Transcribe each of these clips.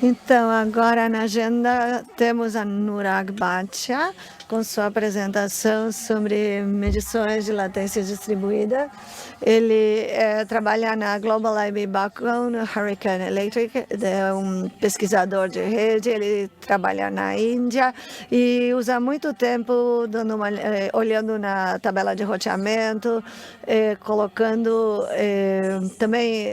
Então, agora na agenda temos a Anurag Bhatia com sua apresentação sobre medições de latência distribuída. Ele trabalha na Global IB Background Hurricane Electric, é um pesquisador de rede. Ele trabalha na Índia e usa muito tempo olhando na tabela de roteamento, colocando também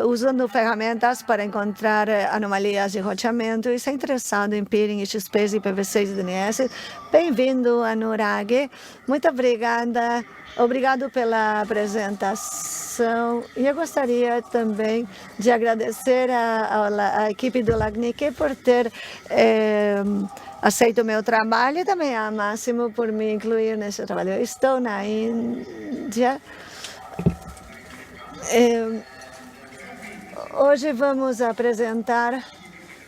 usando ferramentas para encontrar anomalias de roteamento e está interessado em peering, XPs e PV6 e DNS. Bem-vindo, Anurag. Muito obrigada. Obrigado pela apresentação. E eu gostaria também de agradecer à equipe do LACNIC por ter aceito o meu trabalho e também a Máximo por me incluir nesse trabalho. Eu estou na Índia. Hoje vamos apresentar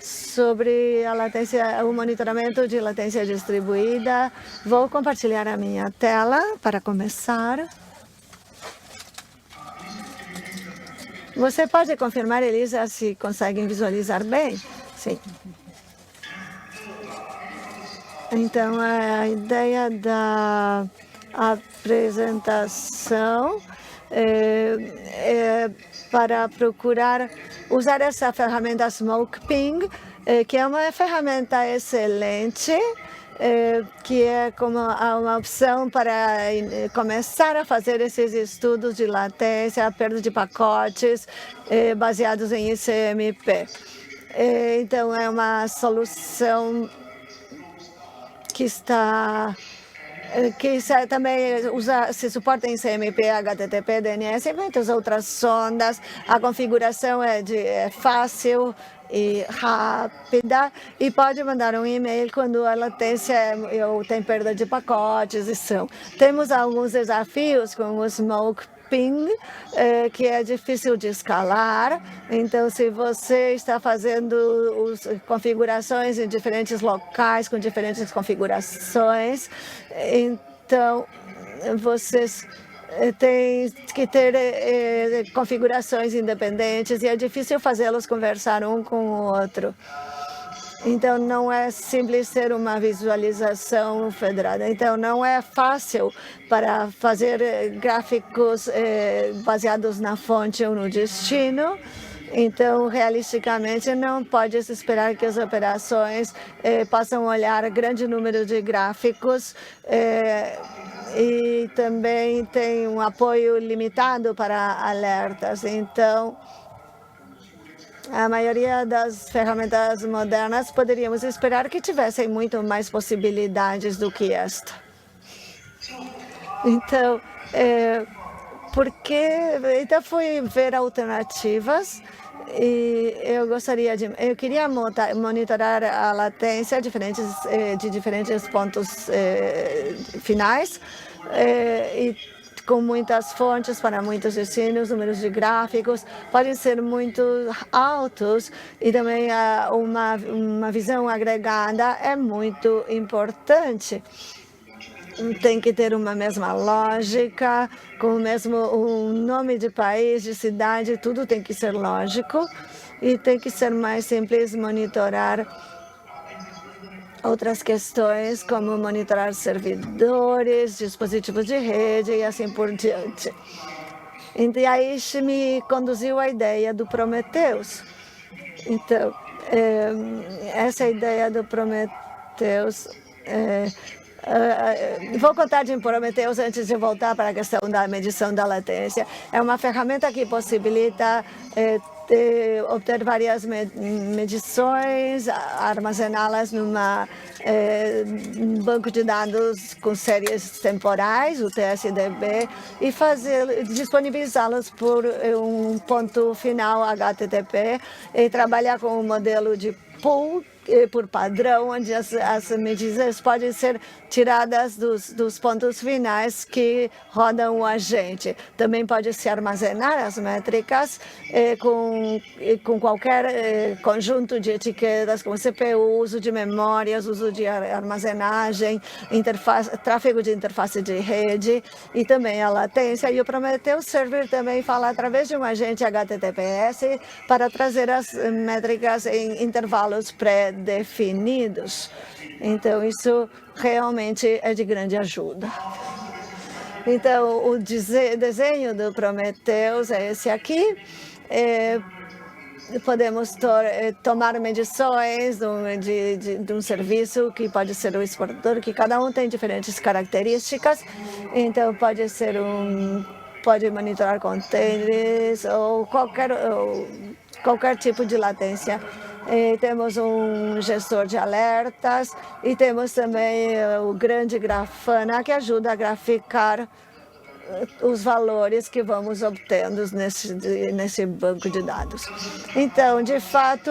sobre a latência, o monitoramento de latência distribuída. Vou compartilhar a minha tela para começar. Você pode confirmar, Elisa, se conseguem visualizar bem? Sim. Então, a ideia da apresentação é para procurar usar essa ferramenta SmokePing, que é uma ferramenta excelente, que é como uma opção para começar a fazer esses estudos de latência, perda de pacotes baseados em ICMP. Então, é uma solução que também se suporta em CMP, HTTP, DNS e muitas outras sondas. A configuração é fácil e rápida e pode mandar um e-mail quando a latência ou tem perda de pacotes. Temos alguns desafios com o SmokePing, que é difícil de escalar. Então, se você está fazendo configurações em diferentes locais, com diferentes configurações, então vocês têm que ter configurações independentes e é difícil fazê-los conversar um com o outro. Então, não é simples ser uma visualização federada. Então, não é fácil para fazer gráficos baseados na fonte ou no destino. Então, realisticamente, não pode se esperar que as operações possam olhar grande número de gráficos e também tem um apoio limitado para alertas. Então, a maioria das ferramentas modernas poderíamos esperar que tivessem muito mais possibilidades do que esta. Então, então fui ver alternativas e eu queria monitorar a latência de diferentes pontos finais e com muitas fontes para muitos destinos, números de gráficos podem ser muito altos e também uma visão agregada é muito importante. Tem que ter uma mesma lógica, com o mesmo nome de país, de cidade, tudo tem que ser lógico e tem que ser mais simples monitorar outras questões, como monitorar servidores, dispositivos de rede e assim por diante. E aí me conduziu à ideia do Prometheus. Então, essa ideia do Prometheus... vou contar de Prometheus antes de voltar para a questão da medição da latência. É uma ferramenta que possibilita obter várias medições, armazená-las num banco de dados com séries temporais, o TSDB, e disponibilizá-los por um ponto final HTTP e trabalhar com um modelo de pool por padrão, onde as medidas podem ser tiradas dos pontos finais que rodam o agente. Também pode se armazenar as métricas com qualquer conjunto de etiquetas, como CPU, uso de memórias, uso de armazenagem, tráfego de interface de rede e também a latência. E o Prometheus Server também fala através de um agente HTTPS para trazer as métricas em intervalos pré-definidos. Então, isso realmente é de grande ajuda. Então, o desenho do Prometheus é esse aqui. Podemos tomar medições de um serviço que pode ser o exportador, que cada um tem diferentes características. Então, pode monitorar containers ou qualquer tipo de latência. Temos um gestor de alertas e temos também o grande Grafana, que ajuda a graficar os valores que vamos obtendo nesse banco de dados. Então, de fato,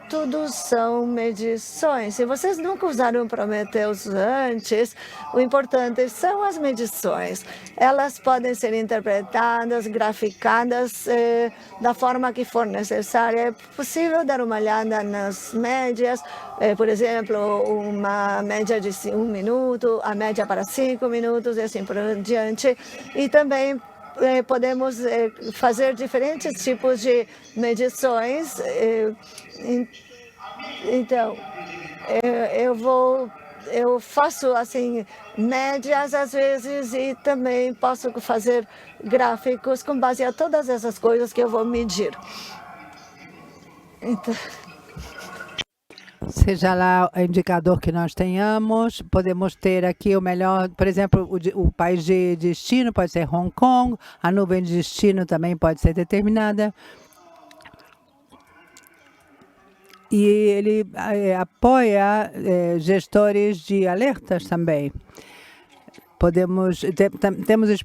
tudo são medições. Se vocês nunca usaram o Prometheus antes, o importante são as medições. Elas podem ser interpretadas, graficadas da forma que for necessária. É possível dar uma olhada nas médias, por exemplo, uma média de 1 minuto, a média para 5 minutos e assim por diante. E também podemos fazer diferentes tipos de medições. Então, eu faço assim médias às vezes e também posso fazer gráficos com base a todas essas coisas que eu vou medir. Então, seja lá o indicador que nós tenhamos, podemos ter aqui o melhor, por exemplo, o país de destino pode ser Hong Kong, a nuvem de destino também pode ser determinada. E ele apoia gestores de alertas também. Temos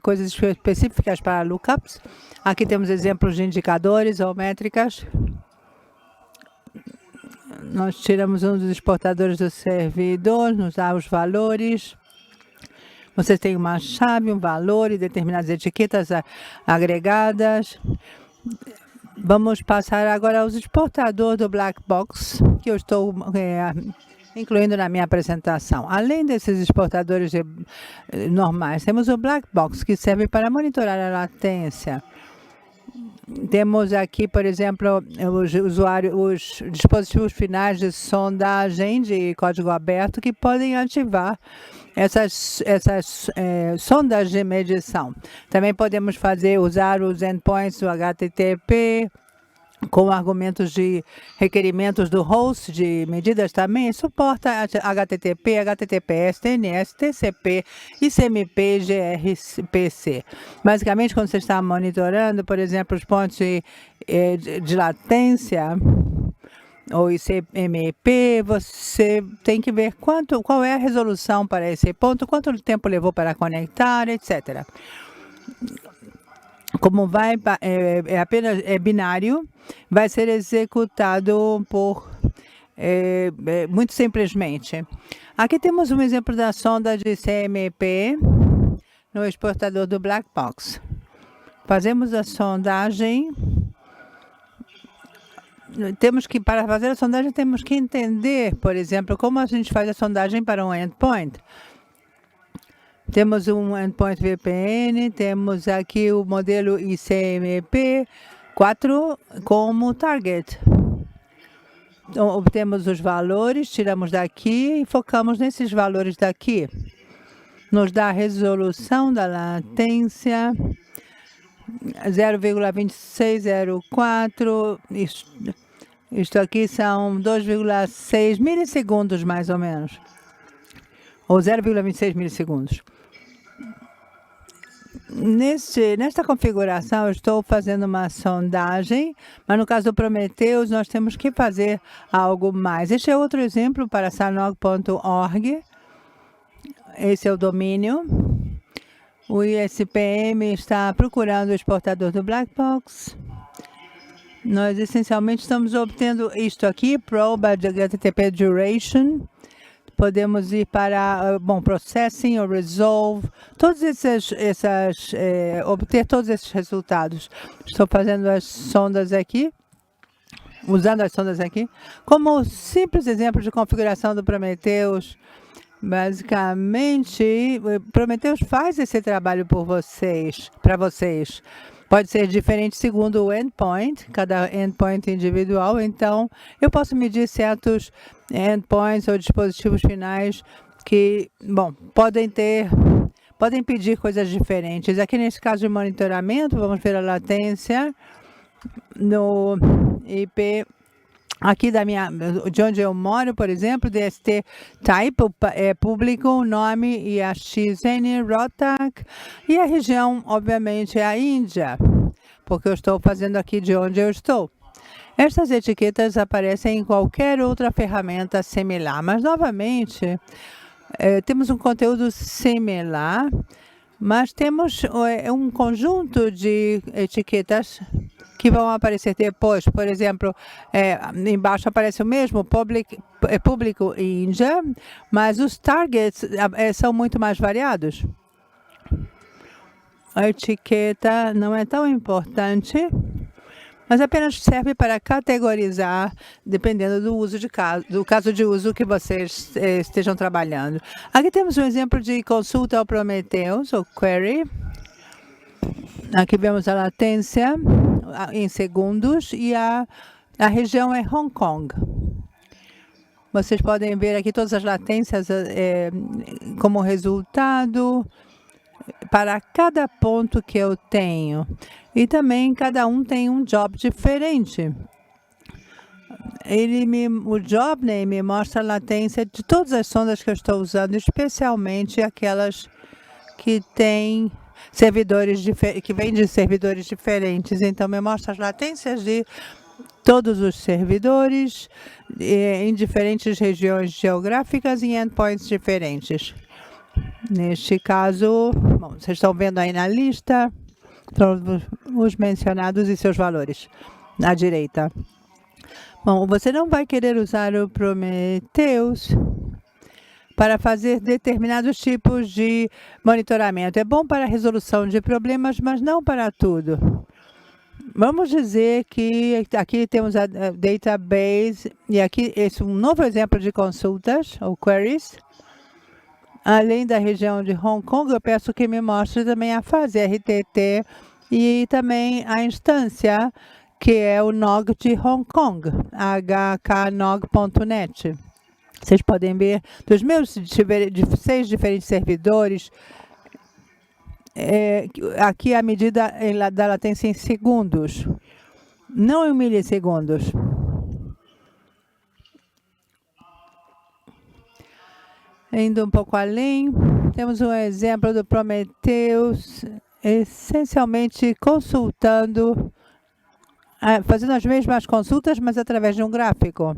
coisas específicas para lookups. Aqui temos exemplos de indicadores ou métricas. Nós tiramos um dos exportadores do servidor, nos dá os valores. Vocês têm uma chave, um valor e determinadas etiquetas agregadas. Vamos passar agora aos exportadores do Black Box, que eu estou incluindo na minha apresentação. Além desses exportadores normais, temos o Black Box, que serve para monitorar a latência. Temos aqui, por exemplo, os dispositivos finais de sondagem de código aberto que podem ativar essas sondas de medição. Também podemos usar os endpoints do HTTP com argumentos de requerimentos do host de medidas também, suporta HTTP, HTTPS, TNS, TCP, ICMP, gRPC. Basicamente, quando você está monitorando, por exemplo, os pontos de latência ou ICMP, você tem que ver qual é a resolução para esse ponto, quanto tempo levou para conectar, etc. Como apenas binário, vai ser executado muito simplesmente. Aqui temos um exemplo da sonda de CMP no exportador do Black Box. Fazemos a sondagem. Para fazer a sondagem, temos que entender, por exemplo, como a gente faz a sondagem para um endpoint. Temos um endpoint VPN, temos aqui o modelo ICMP 4 como target. Então, obtemos os valores, tiramos daqui e focamos nesses valores daqui. Nos dá a resolução da latência, 0,2604. Isto aqui são 2,6 milissegundos, mais ou menos. Ou 0,26 milissegundos. Nesta configuração, eu estou fazendo uma sondagem, mas no caso do Prometheus, nós temos que fazer algo mais. Este é outro exemplo para sanog.org. Esse é o domínio. O ISPM está procurando o exportador do Black Box. Nós essencialmente estamos obtendo isto aqui, probe HTTP duration. Podemos ir para, processing ou resolve, obter todos esses resultados. Estou fazendo as sondas aqui, usando as sondas aqui, como simples exemplo de configuração do Prometheus. Basicamente, Prometheus faz esse trabalho para vocês. Pode ser diferente segundo o endpoint, cada endpoint individual. Então, eu posso medir certos endpoints ou dispositivos finais que, podem pedir coisas diferentes. Aqui nesse caso de monitoramento, vamos ver a latência no IP aqui de onde eu moro, por exemplo, DST type é público, nome IAXN, ROTAC, e a região, obviamente, é a Índia, porque eu estou fazendo aqui de onde eu estou. Estas etiquetas aparecem em qualquer outra ferramenta similar, mas, novamente, temos um conteúdo similar, mas temos um conjunto de etiquetas que vão aparecer depois. Por exemplo, embaixo aparece o mesmo, público Índia, mas os targets são muito mais variados. A etiqueta não é tão importante, mas apenas serve para categorizar, dependendo do caso de uso que vocês estejam trabalhando. Aqui temos um exemplo de consulta ao Prometheus, ou query. Aqui vemos a latência em segundos e a região é Hong Kong. Vocês podem ver aqui todas as latências como resultado para cada ponto que eu tenho. E também cada um tem um job diferente. O job name me mostra a latência de todas as sondas que eu estou usando, especialmente aquelas que têm servidores que vêm de servidores diferentes. Então, me mostra as latências de todos os servidores em diferentes regiões geográficas e endpoints diferentes. Neste caso, vocês estão vendo aí na lista todos os mencionados e seus valores à direita. Você não vai querer usar o Prometheus para fazer determinados tipos de monitoramento. É bom para a resolução de problemas, mas não para tudo. Vamos dizer que aqui temos a database, e aqui esse é um novo exemplo de consultas, ou queries. Além da região de Hong Kong, eu peço que me mostre também a fase RTT e também a instância, que é o NOG de Hong Kong, hknog.net. Vocês podem ver dos meus 6 diferentes servidores, aqui a medida da latência em segundos, não em milissegundos. Indo um pouco além, temos um exemplo do Prometheus, essencialmente consultando, fazendo as mesmas consultas, mas através de um gráfico.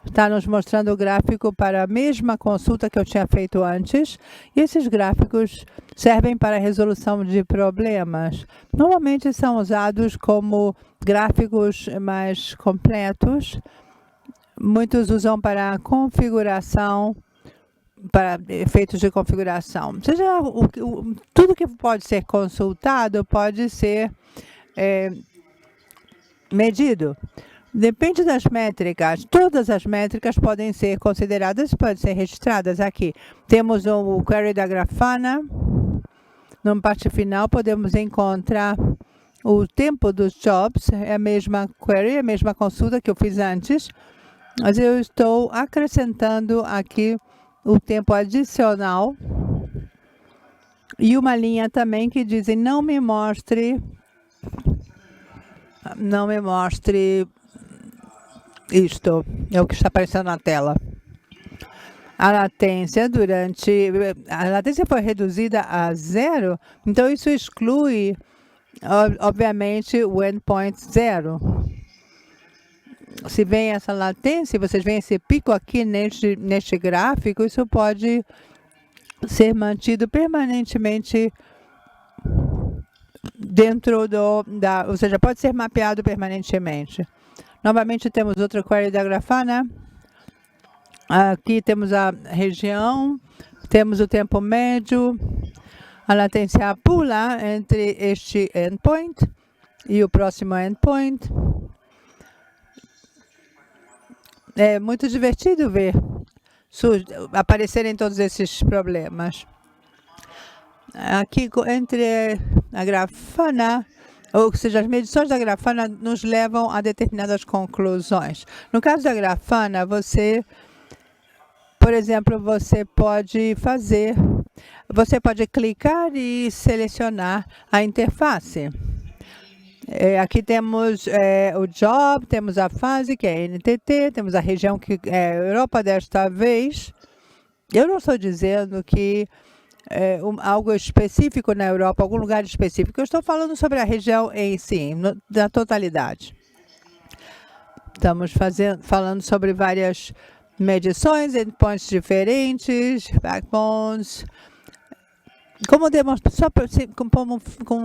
Está nos mostrando o gráfico para a mesma consulta que eu tinha feito antes. E esses gráficos servem para a resolução de problemas. Normalmente são usados como gráficos mais completos. Muitos usam para configuração, para efeitos de configuração. Seja tudo que pode ser consultado pode ser medido. Depende das métricas. Todas as métricas podem ser consideradas, podem ser registradas aqui. Temos o query da Grafana. Na parte final, podemos encontrar o tempo dos jobs. É a mesma query, a mesma consulta que eu fiz antes. Mas eu estou acrescentando aqui o tempo adicional. E uma linha também que diz: não me mostre isto, é o que está aparecendo na tela. A latência foi reduzida a 0, então isso exclui, obviamente, o endpoint 0. Se vem essa latência, vocês veem esse pico aqui neste gráfico, isso pode ser mantido permanentemente dentro ou seja, pode ser mapeado permanentemente. Novamente temos outra query da Grafana. Aqui temos a região, temos o tempo médio, a latência pula entre este endpoint e o próximo endpoint. É muito divertido ver aparecerem todos esses problemas. Aqui entre a Grafana, ou seja, as medições da Grafana nos levam a determinadas conclusões. No caso da Grafana, por exemplo, você pode clicar e selecionar a interface. Aqui temos o job, temos a fase, que é NTT, temos a região que é Europa desta vez. Eu não estou dizendo que algo específico na Europa, algum lugar específico. Eu estou falando sobre a região em si, na totalidade. Estamos falando sobre várias medições, endpoints diferentes, backbones. Como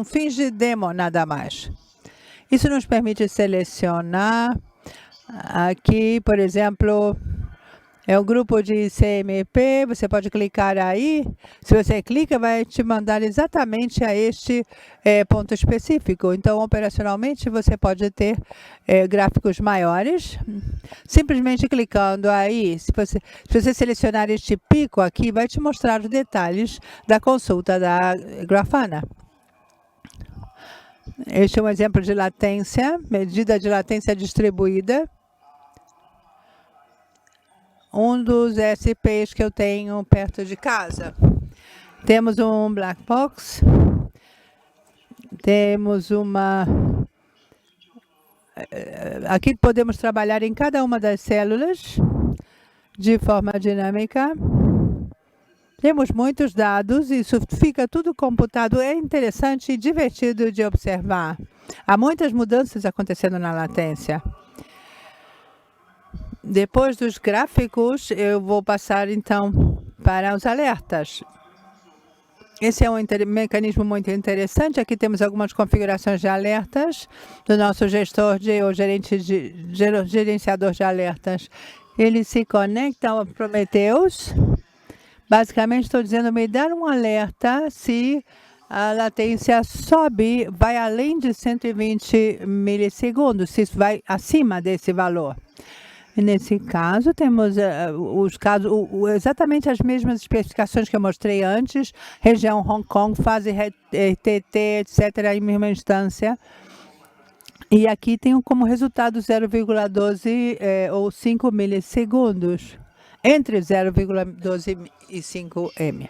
fins de demo, nada mais. Isso nos permite selecionar. Aqui, por exemplo, é um grupo de CMP, você pode clicar aí. Se você clica, vai te mandar exatamente a este ponto específico. Então, operacionalmente, você pode ter gráficos maiores. Simplesmente clicando aí, se você selecionar este pico aqui, vai te mostrar os detalhes da consulta da Grafana. Este é um exemplo de latência, medida de latência distribuída. Um dos SPs que eu tenho perto de casa. Temos um black box. Temos aqui podemos trabalhar em cada uma das células de forma dinâmica. Temos muitos dados, isso fica tudo computado. É interessante e divertido de observar. Há muitas mudanças acontecendo na latência. Depois dos gráficos, eu vou passar, então, para os alertas. Esse é um mecanismo muito interessante. Aqui temos algumas configurações de alertas do nosso gerenciador de alertas. Ele se conecta ao Prometheus. Basicamente, estou dizendo, me dar um alerta se a latência sobe, vai além de 120 milissegundos, se isso vai acima desse valor. E nesse caso, temos exatamente as mesmas especificações que eu mostrei antes, região Hong Kong, fase TT, etc., em mesma instância. E aqui tenho como resultado 0,12 ou 5 milissegundos, entre 0,12 e 5 m.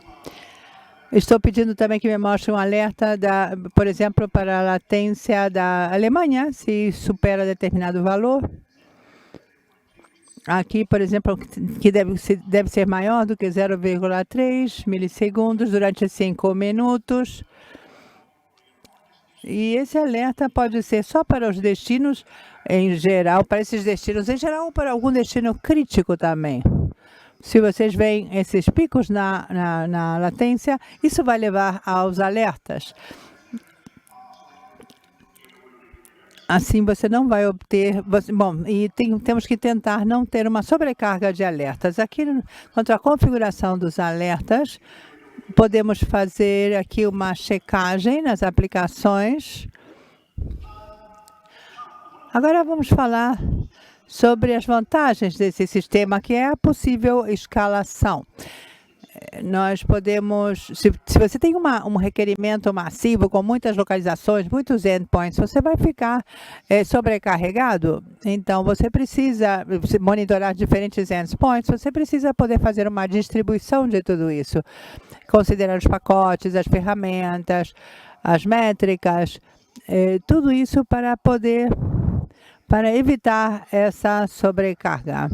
Estou pedindo também que me mostre um alerta, por exemplo, para a latência da Alemanha, se supera determinado valor. Aqui, por exemplo, que deve ser maior do que 0,3 milissegundos durante 5 minutos. E esse alerta pode ser só para os destinos em geral, para esses destinos em geral, ou para algum destino crítico também. Se vocês veem esses picos na latência, isso vai levar aos alertas. Assim você não vai obter... temos que tentar não ter uma sobrecarga de alertas. Aqui, quanto à configuração dos alertas, podemos fazer aqui uma checagem nas aplicações. Agora vamos falar sobre as vantagens desse sistema, que é a possível escalação. Nós podemos, se você tem um requerimento massivo com muitas localizações, muitos endpoints, você vai ficar sobrecarregado. Então, você precisa monitorar diferentes endpoints, você precisa poder fazer uma distribuição de tudo isso, considerando os pacotes, as ferramentas, as métricas, tudo isso para evitar essa sobrecarga.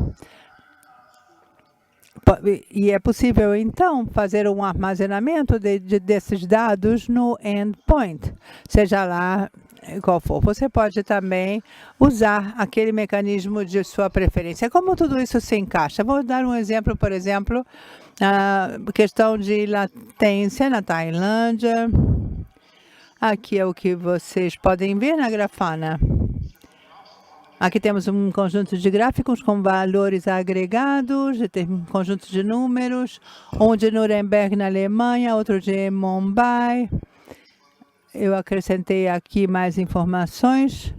E é possível, então, fazer um armazenamento desses dados no endpoint, seja lá qual for. Você pode também usar aquele mecanismo de sua preferência. Como tudo isso se encaixa? Vou dar um exemplo, por exemplo, a questão de latência na Tailândia. Aqui é o que vocês podem ver na Grafana. Aqui temos um conjunto de gráficos com valores agregados, um conjunto de números, um de Nuremberg, na Alemanha, outro de Mumbai. Eu acrescentei aqui mais informações.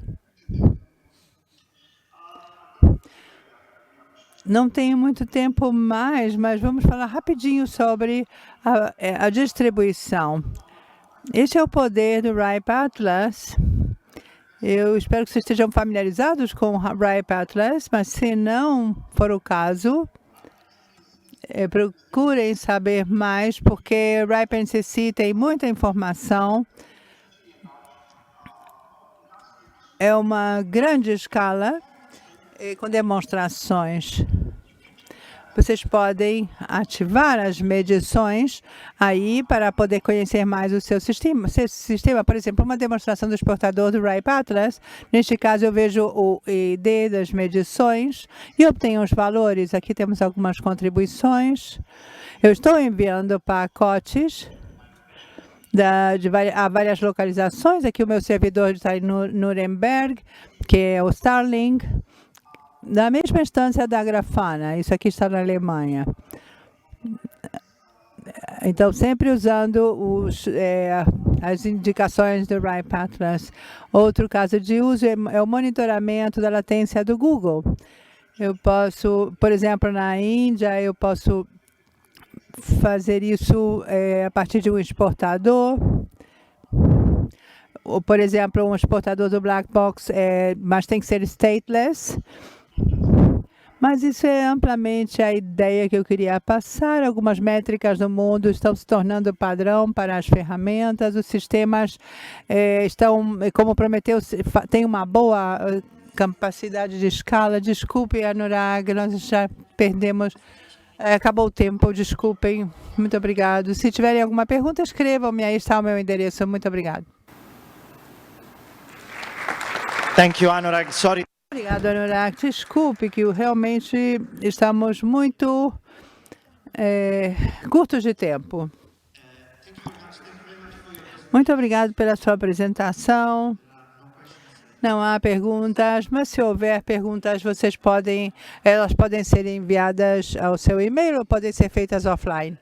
Não tenho muito tempo mais, mas vamos falar rapidinho sobre a distribuição. Este é o poder do RIPE Atlas. Eu espero que vocês estejam familiarizados com o RIPE Atlas, mas se não for o caso, procurem saber mais, porque o RIPE NCC tem muita informação. É uma grande escala com demonstrações. Vocês podem ativar as medições aí para poder conhecer mais o seu sistema. Por exemplo, uma demonstração do exportador do RIPE Atlas. Neste caso, eu vejo o ID das medições e obtenho os valores. Aqui temos algumas contribuições. Eu estou enviando pacotes a várias localizações. Aqui o meu servidor está em Nuremberg, que é o Starlink. Na mesma instância da Grafana, isso aqui está na Alemanha. Então, sempre usando as indicações do RIPE Atlas. Outro caso de uso é o monitoramento da latência do Google. Eu posso, por exemplo, na Índia, eu posso fazer isso a partir de um exportador. Ou, por exemplo, um exportador do Black Box, mas tem que ser stateless. Mas isso é amplamente a ideia que eu queria passar. Algumas métricas do mundo estão se tornando padrão para as ferramentas. Os sistemas estão, como prometeu, tem uma boa capacidade de escala. Desculpe, Anurag, nós já perdemos. Acabou o tempo, desculpem. Muito obrigado. Se tiverem alguma pergunta, escrevam-me. Aí está o meu endereço. Muito obrigado. Thank you, Anurag. Sorry. Obrigado, Anurag. Desculpe que realmente estamos muito curtos de tempo. Muito obrigado pela sua apresentação. Não há perguntas, mas se houver perguntas, elas podem ser enviadas ao seu e-mail ou podem ser feitas offline.